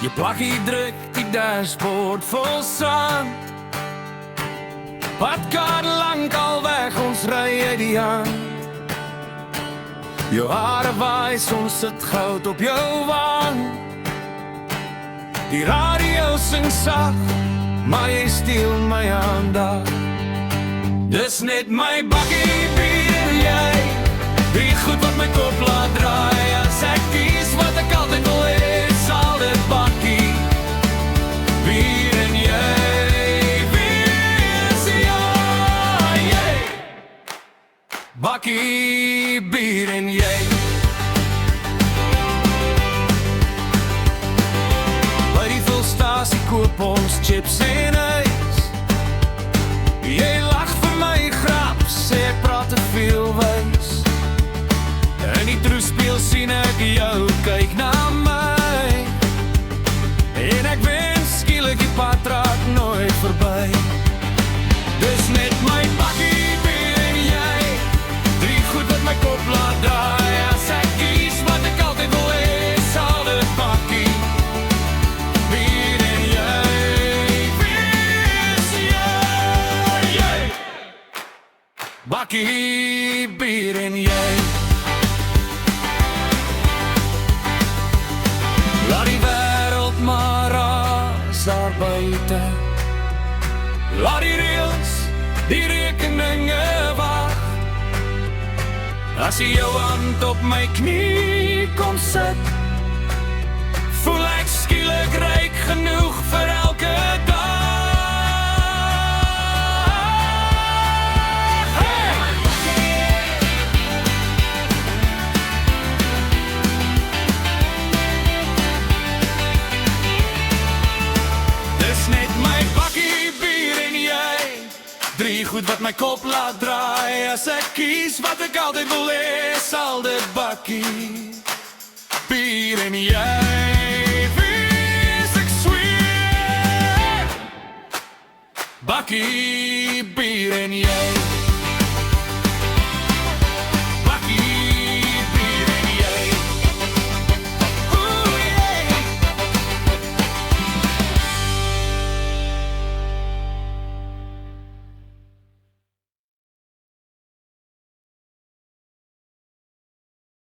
Je plakkie drukt die dashboard vol sand. Padkaart lang al weg, ons ry jy die aan. Jou hare waai, soms sit goud op jou wang. Die radio sing sag, maar jy steel my aandag. Dis net my bakkie bier en jy, die goed wat my kop laat draai. As ek kies wat ek altyd wil hê, sal dit bakkie bier en jy wees, ja, jy. Bakkie bier en jy. By die vulstasie koop ons chips en ys. Jy lag vir my grap, sê ek praat te veel wys. In die troespeel sien ek jou kyk na my, en ek wens skielik die pad raak nooit verby. Dis net my bakkie bier en jy, drie goed wat my kop laat draai. As ek kies wat ek altyd wil hê, sal dit bakkie bier en jy wees, ja, jy. Bakkie bier en jy. Laat die wêreld maar raas daar buite. Laat die reëls, die rekeninge wag. As jy jou hand op my knie kom sit, voel ek skielik ryk genoeg vir elke dag. Drie goed wat my kop laat draai. As ek kies wat ek altyd wil hê, sal dit bakkie bier en jy wees, ek sweer. Bakkie bier en jy.